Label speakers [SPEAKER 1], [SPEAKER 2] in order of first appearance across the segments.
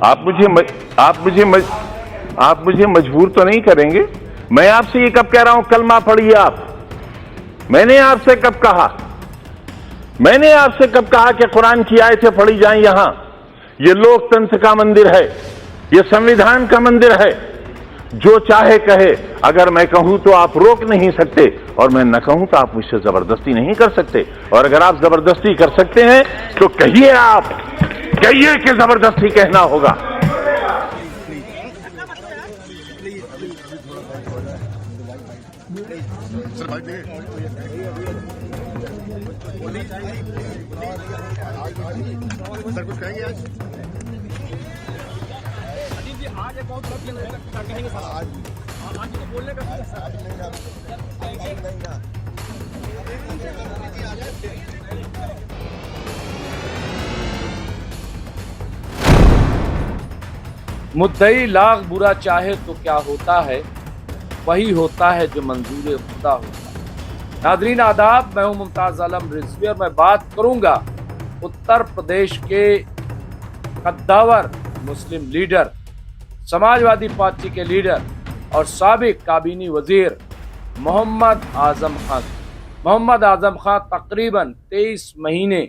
[SPEAKER 1] आप मुझे मजबूर तो नहीं करेंगे। मैं आपसे ये कब कह रहा हूं कलमा पढ़िए आप? मैंने आपसे कब कहा? मैंने आपसे कब कहा कि कुरान की आयतें पढ़ी जाएं? यहां ये लोकतंत्र का मंदिर है, ये संविधान का मंदिर है। जो चाहे कहे, अगर मैं कहूं तो आप रोक नहीं सकते, और मैं न कहूं तो आप मुझसे जबरदस्ती नहीं कर सकते। और अगर आप जबरदस्ती कर सकते हैं तो कहिए, आप कहिए कि जबरदस्ती कहना होगा।
[SPEAKER 2] सर कुछ कहेंगे आज?
[SPEAKER 3] आज एक बहुत कहेंगे सर, आज तो बोलने का
[SPEAKER 4] मुद्दई लाख बुरा चाहे तो क्या होता है, वही होता है जो मंजूर खुदा होता है। नादरीन आदाब, मैं हूं मुमताज आलम रिजवी और मैं बात करूंगा उत्तर प्रदेश के कद्दावर मुस्लिम लीडर, समाजवादी पार्टी के लीडर और साबिक काबीनी वजीर मोहम्मद आजम खान। मोहम्मद आजम खान तकरीबन 23 महीने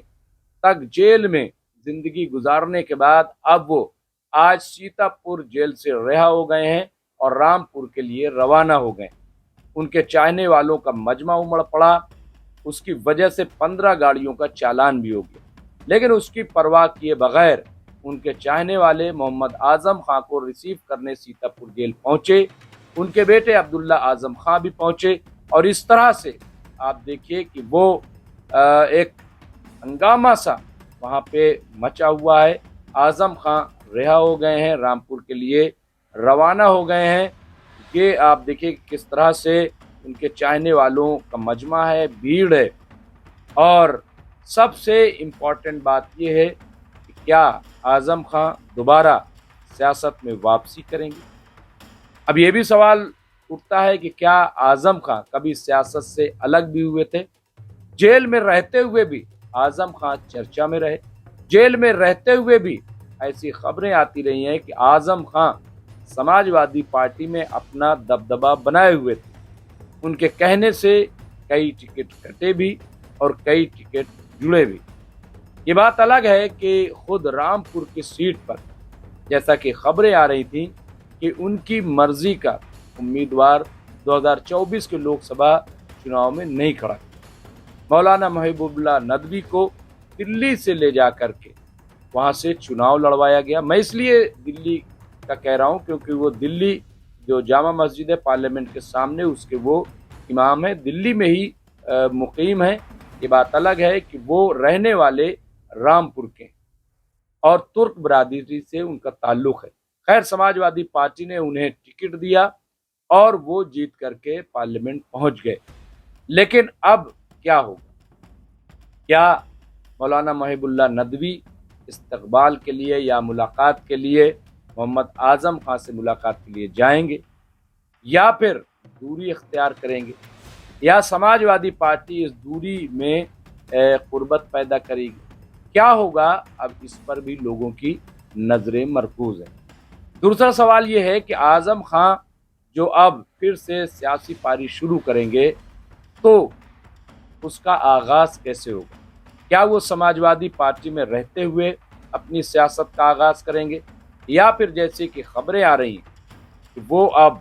[SPEAKER 4] तक जेल में जिंदगी गुजारने के बाद अब वो आज सीतापुर जेल से रिहा हो गए हैं और रामपुर के लिए रवाना हो गए। उनके चाहने वालों का मजमा उमड़ पड़ा। उसकी वजह से 15 गाड़ियों का चालान भी हो गया, लेकिन उसकी परवाह किए बगैर उनके चाहने वाले मोहम्मद आजम खां को रिसीव करने सीतापुर जेल पहुंचे। उनके बेटे अब्दुल्ला आजम खां भी पहुंचे और इस तरह से आप देखिए कि वो एक हंगामा सा वहां पे मचा हुआ है। आजम खां रिहा हो गए हैं, रामपुर के लिए रवाना हो गए हैं। ये आप देखिए किस तरह से उनके चाहने वालों का मजमा है, भीड़ है। और सबसे इम्पॉर्टेंट बात यह है कि क्या आजम खां दोबारा सियासत में वापसी करेंगे? अब ये भी सवाल उठता है कि क्या आजम खां कभी सियासत से अलग भी हुए थे? जेल में रहते हुए भी आजम खां चर्चा में रहे। जेल में रहते हुए भी ऐसी खबरें आती रही हैं कि आजम खां समाजवादी पार्टी में अपना दबदबा बनाए हुए थे। उनके कहने से कई टिकट कटे भी और कई टिकट जुड़े भी। ये बात अलग है कि खुद रामपुर की सीट पर जैसा कि खबरें आ रही थी कि उनकी मर्जी का उम्मीदवार 2024 के लोकसभा चुनाव में नहीं खड़ा। मौलाना महबूबुल्लाह नदवी को दिल्ली से ले जा करके वहां से चुनाव लड़वाया गया। मैं इसलिए दिल्ली का कह रहा हूं क्योंकि वो दिल्ली जो जामा मस्जिद है पार्लियामेंट के सामने, उसके वो इमाम है, दिल्ली में ही मुकीम है। ये बात अलग है कि वो रहने वाले रामपुर के और तुर्क बरादरी से उनका ताल्लुक है। खैर, समाजवादी पार्टी ने उन्हें टिकट दिया और वो जीत करके पार्लियामेंट पहुंच गए। लेकिन अब क्या होगा? क्या मौलाना महबूबुल्लाह नदवी इस्तकबाल के लिए या मुलाकात के लिए मोहम्मद आजम खां से मुलाकात के लिए जाएंगे, या फिर दूरी इख्तियार करेंगे, या समाजवादी पार्टी इस दूरी में कुर्बत पैदा करेगी? क्या होगा? अब इस पर भी लोगों की नजरें मरकूज हैं। दूसरा सवाल यह है कि आजम खां जो अब फिर से सियासी पारी शुरू करेंगे तो उसका आगाज कैसे होगा? क्या वो समाजवादी पार्टी में रहते हुए अपनी सियासत का आगाज करेंगे, या फिर जैसे कि खबरें आ रही हैं कि वो अब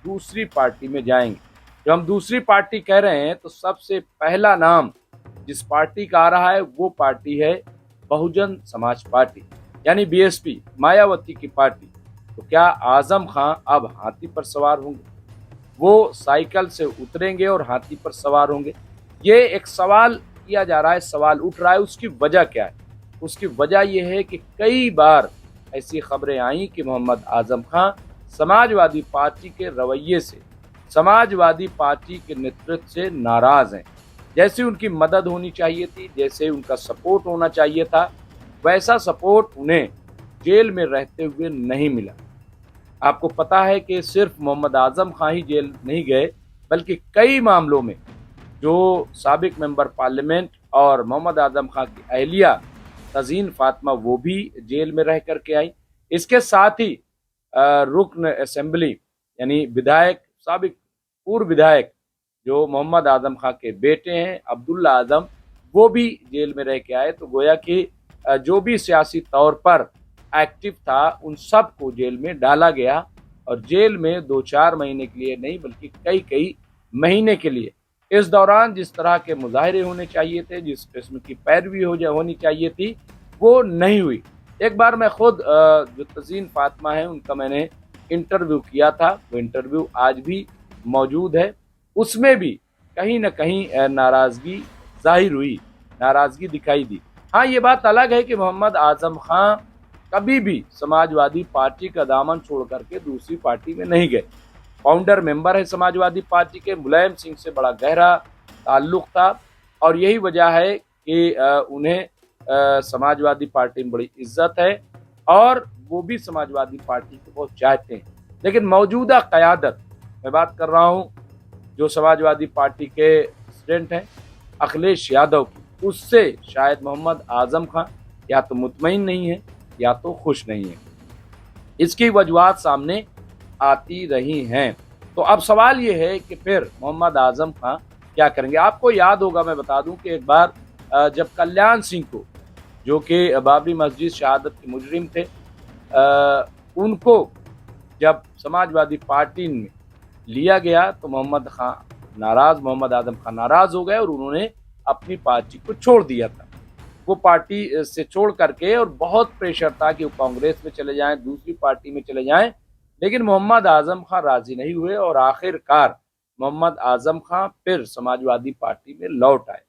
[SPEAKER 4] दूसरी पार्टी में जाएंगे? जब हम दूसरी पार्टी कह रहे हैं तो सबसे पहला नाम जिस पार्टी का आ रहा है वो पार्टी है बहुजन समाज पार्टी, यानी बीएसपी, मायावती की पार्टी। तो क्या आजम खां अब हाथी पर सवार होंगे? वो साइकिल से उतरेंगे और हाथी पर सवार होंगे? ये एक सवाल किया जा रहा है, सवाल उठ रहा है। उसकी वजह क्या है? उसकी वजह यह है कि कई बार ऐसी खबरें आई कि मोहम्मद आजम खां समाजवादी पार्टी के रवैये से, समाजवादी पार्टी के नेतृत्व से नाराज हैं। जैसे उनकी मदद होनी चाहिए थी, जैसे उनका सपोर्ट होना चाहिए था, वैसा सपोर्ट उन्हें जेल में रहते हुए नहीं मिला। आपको पता है कि सिर्फ मोहम्मद आजम खां ही जेल नहीं गए, बल्कि कई मामलों में जो साबिक मेंबर पार्लियामेंट और मोहम्मद आजम खां की अहलिया तज़ीन फातिमा वो भी जेल में रह करके आई। इसके साथ ही रुकन असेंबली यानी विधायक साबिक पूर्व विधायक जो मोहम्मद आजम खां के बेटे हैं अब्दुल्ला आजम, वो भी जेल में रह के आए। तो गोया कि जो भी सियासी तौर पर एक्टिव था उन सब को जेल में डाला गया, और जेल में 2-4 महीने के लिए नहीं बल्कि कई महीने के लिए। इस दौरान जिस तरह के मुजाहरे होने चाहिए थे, जिस किस्म की पैरवी होनी चाहिए थी, वो नहीं हुई। एक बार मैं खुद जो तज़ीन फातिमा है उनका मैंने इंटरव्यू किया था, वो इंटरव्यू आज भी मौजूद है। उसमें भी कहीं ना कहीं नाराज़गी जाहिर हुई, नाराज़गी दिखाई दी। हाँ, ये बात अलग है कि मोहम्मद आजम खां कभी भी समाजवादी पार्टी का दामन छोड़ करके दूसरी पार्टी में नहीं गए। फाउंडर मेंबर है समाजवादी पार्टी के, मुलायम सिंह से बड़ा गहरा ताल्लुक था, और यही वजह है कि उन्हें समाजवादी पार्टी में बड़ी इज्जत है और वो भी समाजवादी पार्टी को बहुत चाहते हैं। लेकिन मौजूदा क़यादत, मैं बात कर रहा हूँ जो समाजवादी पार्टी के प्रेसिडेंट हैं अखिलेश यादव की, उससे शायद मोहम्मद आजम खां या तो मुतमईन नहीं है या तो खुश नहीं है। इसकी वजूहात सामने आती रही हैं। तो अब सवाल ये है कि फिर मोहम्मद आजम खां क्या करेंगे। आपको याद होगा, मैं बता दूं कि एक बार जब कल्याण सिंह को, जो कि बाबरी मस्जिद शहादत के मुजरिम थे, उनको जब समाजवादी पार्टी में लिया गया तो मोहम्मद आजम खां नाराज हो गए और उन्होंने अपनी पार्टी को छोड़ दिया था। वो पार्टी से छोड़ करके, और बहुत प्रेशर था कि वो कांग्रेस में चले जाएं, दूसरी पार्टी में चले जाएं, लेकिन मोहम्मद आजम खां राजी नहीं हुए और आखिरकार मोहम्मद आजम खां फिर समाजवादी पार्टी में लौट आए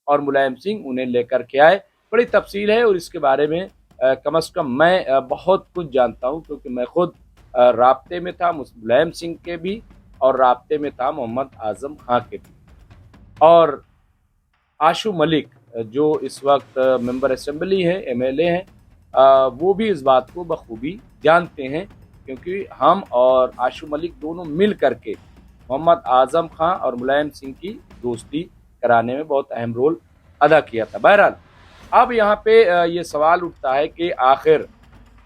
[SPEAKER 4] और मुलायम सिंह उन्हें लेकर के आए। बड़ी तफसील है और इसके बारे में कम से कम मैं बहुत कुछ जानता हूं, क्योंकि मैं खुद राब्ते में था मुलायम सिंह के भी और राब्ते में था मोहम्मद आजम खां के भी। और आशू मलिक जो इस वक्त मेंबर असेंबली है, MLA हैं, वो भी इस बात को बखूबी जानते हैं, क्योंकि हम और आशू मलिक दोनों मिल करके मोहम्मद आजम खां और मुलायम सिंह की दोस्ती कराने में बहुत अहम रोल अदा किया था। बहरहाल अब यहाँ पे ये सवाल उठता है कि आखिर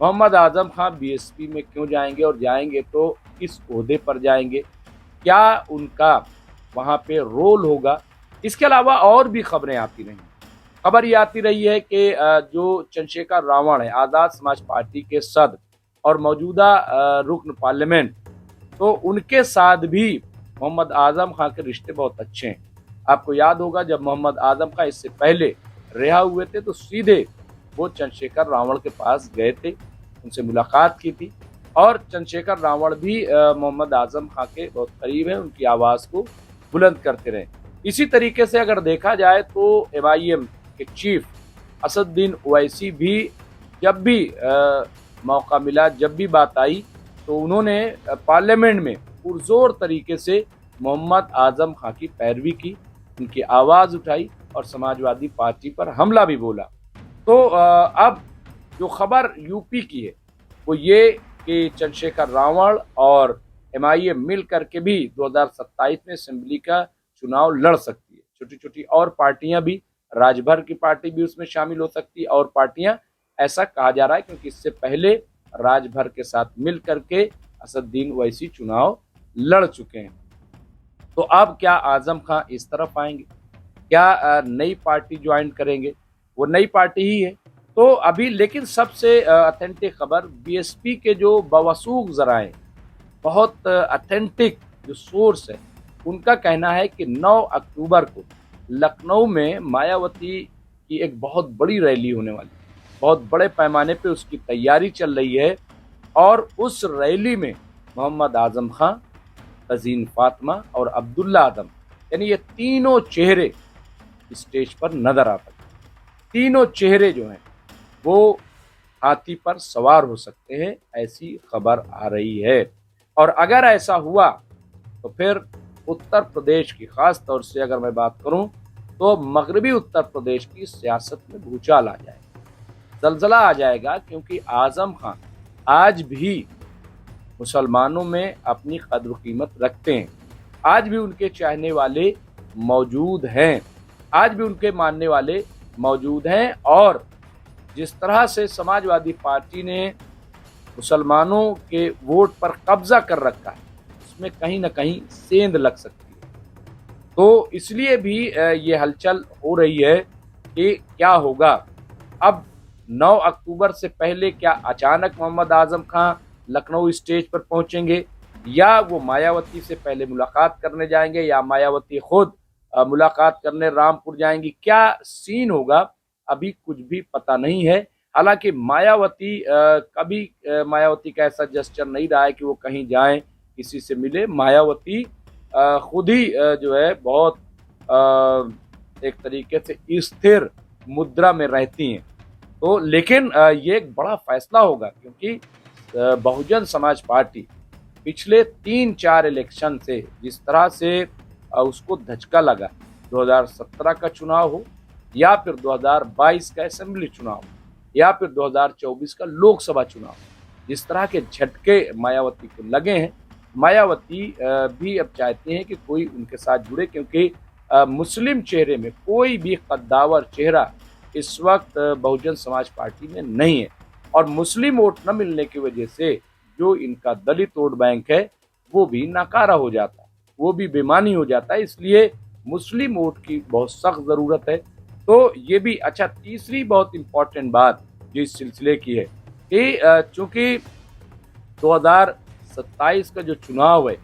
[SPEAKER 4] मोहम्मद आजम खां BSP में क्यों जाएंगे, और जाएंगे तो किस ओहदे पर जाएंगे, क्या उनका वहाँ पे रोल होगा। इसके अलावा और भी खबरें आती रही। खबर ये आती रही है कि जो चंद्रशेखर रावण है, आज़ाद समाज पार्टी के सदर और मौजूदा रुकन पार्लियामेंट, तो उनके साथ भी मोहम्मद आजम खां के रिश्ते बहुत अच्छे हैं। आपको याद होगा जब मोहम्मद आजम खां इससे पहले रिहा हुए थे तो सीधे वो चंद्रशेखर रावण के पास गए थे, उनसे मुलाकात की थी, और चंद्रशेखर रावण भी मोहम्मद आजम खां के बहुत करीब हैं, उनकी आवाज़ को बुलंद करते रहे। इसी तरीके से अगर देखा जाए तो MIM के चीफ असदुद्दीन ओवैसी भी जब भी मौका मिला, जब भी बात आई, तो उन्होंने पार्लियामेंट में पुरजोर तरीके से मोहम्मद आजम खां की पैरवी की, उनकी आवाज़ उठाई और समाजवादी पार्टी पर हमला भी बोला। तो अब जो खबर यूपी की है वो ये कि चंद्रशेखर रावण और MIM मिल करके भी 2027 में असेंबली का चुनाव लड़ सकती है। छोटी छोटी और पार्टियां भी, राजभर की पार्टी भी उसमें शामिल हो सकती है, और पार्टियां, ऐसा कहा जा रहा है, क्योंकि इससे पहले राजभर के साथ मिल करके असदुद्दीन ओवैसी चुनाव लड़ चुके हैं। तो अब क्या आजम खां इस तरफ आएंगे, क्या नई पार्टी ज्वाइन करेंगे, वो नई पार्टी ही है। तो अभी लेकिन सबसे ऑथेंटिक खबर BSP के जो बवसूख ज़राए, बहुत ऑथेंटिक जो सोर्स है, उनका कहना है कि 9 अक्टूबर को लखनऊ में मायावती की एक बहुत बड़ी रैली होने वाली है, बहुत बड़े पैमाने पे उसकी तैयारी चल रही है, और उस रैली में मोहम्मद आजम खां, तज़ीन फातिमा और अब्दुल्ला आदम, यानी ये तीनों चेहरे स्टेज पर नजर आ सकते हैं। तीनों चेहरे जो हैं वो हाथी पर सवार हो सकते हैं, ऐसी खबर आ रही है। और अगर ऐसा हुआ तो फिर उत्तर प्रदेश की, खास तौर से अगर मैं बात करूं तो मगरबी उत्तर प्रदेश की सियासत में भूचाल आ जाएगा, जलजला आ जाएगा, क्योंकि आजम खां आज भी मुसलमानों में अपनी कद्र कीमत रखते हैं, आज भी उनके चाहने वाले मौजूद हैं, आज भी उनके मानने वाले मौजूद हैं। और जिस तरह से समाजवादी पार्टी ने मुसलमानों के वोट पर कब्जा कर रखा है, उसमें कहीं ना कहीं सेंध लग सकती है। तो इसलिए भी ये हलचल हो रही है कि क्या होगा। अब 9 अक्टूबर से पहले क्या अचानक मोहम्मद आजम खां लखनऊ स्टेज पर पहुंचेंगे, या वो मायावती से पहले मुलाकात करने जाएंगे, या मायावती खुद मुलाकात करने रामपुर जाएंगी, क्या सीन होगा अभी कुछ भी पता नहीं है। हालांकि मायावती कभी मायावती का ऐसा जेस्चर नहीं रहा है कि वो कहीं जाएं किसी से मिले। मायावती खुद ही जो है बहुत एक तरीके से स्थिर मुद्रा में रहती हैं। तो लेकिन ये एक बड़ा फैसला होगा, क्योंकि बहुजन समाज पार्टी पिछले 3-4 इलेक्शन से जिस तरह से उसको धचका लगा, 2017 का चुनाव हो, या फिर 2022 का असेंबली चुनाव, या फिर 2024 का लोकसभा चुनाव, जिस तरह के झटके मायावती को लगे हैं, मायावती भी अब चाहती हैं कि कोई उनके साथ जुड़े, क्योंकि मुस्लिम चेहरे में कोई भी कद्दावर चेहरा इस वक्त बहुजन समाज पार्टी में नहीं है। और मुस्लिम वोट न मिलने की वजह से जो इनका दलित वोट बैंक है वो भी नाकारा हो जाता है, वो भी बेमानी हो जाता है। इसलिए मुस्लिम वोट की बहुत सख्त ज़रूरत है। तो ये भी अच्छा, तीसरी बहुत इम्पोर्टेंट बात जो इस सिलसिले की है कि चूंकि 2027 का जो चुनाव है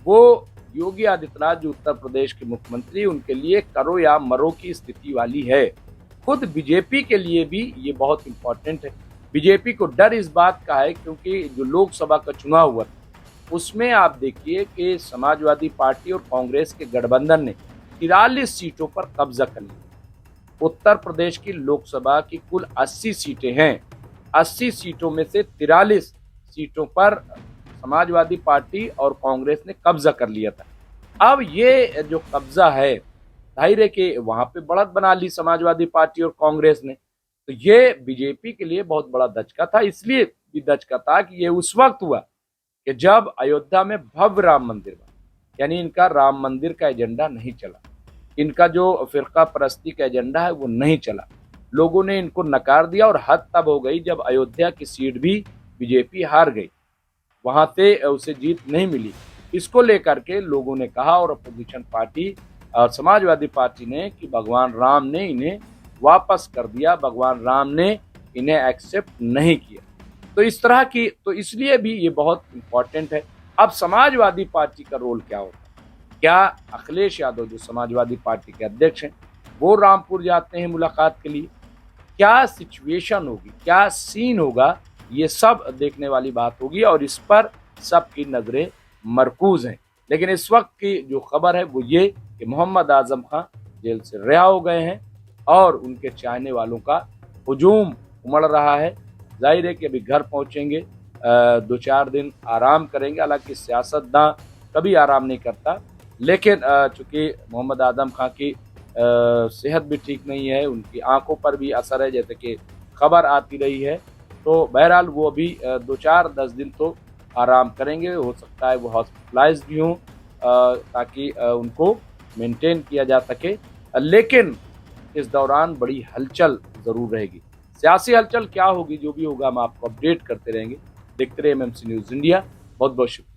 [SPEAKER 4] वो योगी आदित्यनाथ जो उत्तर प्रदेश के मुख्यमंत्री, उनके लिए करो या मरो की स्थिति वाली है। खुद बीजेपी के लिए भी ये बहुत इम्पोर्टेंट है। बीजेपी को डर इस बात का है क्योंकि जो लोकसभा का चुनाव हुआ उसमें आप देखिए कि समाजवादी पार्टी और कांग्रेस के गठबंधन ने 43 सीटों पर कब्जा कर लिया। उत्तर प्रदेश की लोकसभा की कुल 80 सीटें हैं, 80 सीटों में से 43 सीटों पर समाजवादी पार्टी और कांग्रेस ने कब्जा कर लिया था। अब ये जो कब्जा है, जाहिर है कि वहां पे बढ़त बना ली समाजवादी पार्टी और कांग्रेस ने, तो ये बीजेपी के लिए बहुत बड़ा धचका था। इसलिए भी धचका था कि ये उस वक्त हुआ कि जब अयोध्या में भव्य राम मंदिर बना, यानी इनका राम मंदिर का एजेंडा नहीं चला, इनका जो फिरका परस्ती का एजेंडा है वो नहीं चला, लोगों ने इनको नकार दिया। और हद तब हो गई जब अयोध्या की सीट भी बीजेपी हार गई, वहां से उसे जीत नहीं मिली। इसको लेकर के लोगों ने कहा, और अपोजिशन पार्टी और समाजवादी पार्टी ने, कि भगवान राम ने इन्हें वापस कर दिया, भगवान राम ने इन्हें एक्सेप्ट नहीं किया। तो इस तरह की, तो इसलिए भी ये बहुत इंपॉर्टेंट है। अब समाजवादी पार्टी का रोल क्या होता है? क्या अखिलेश यादव जो समाजवादी पार्टी के अध्यक्ष हैं वो रामपुर जाते हैं मुलाकात के लिए? क्या सिचुएशन होगी, क्या सीन होगा, ये सब देखने वाली बात होगी और इस पर सबकी नजरें मरकूज हैं। लेकिन इस वक्त की जो खबर है वो ये कि मोहम्मद आजम खां जेल से रिहा हो गए हैं और उनके चाहने वालों का हुजूम उमड़ रहा है। जाहिर है कि अभी घर पहुंचेंगे, 2-4 दिन आराम करेंगे। हालांकि सियासतदान कभी आराम नहीं करता, लेकिन चूंकि मोहम्मद आजम खां की सेहत भी ठीक नहीं है, उनकी आंखों पर भी असर है, जैसे कि खबर आती रही है, तो बहरहाल वो अभी 2-4-10 दिन तो आराम करेंगे। हो सकता है वो हॉस्पिटलाइज भी हों ताकि उनको मेंटेन किया जा सके। लेकिन इस दौरान बड़ी हलचल ज़रूर रहेगी। सियासी हलचल क्या होगी, जो भी होगा हम आपको अपडेट करते रहेंगे। देखते रहिए एमएमसी न्यूज़ इंडिया। बहुत बहुत शुक्रिया।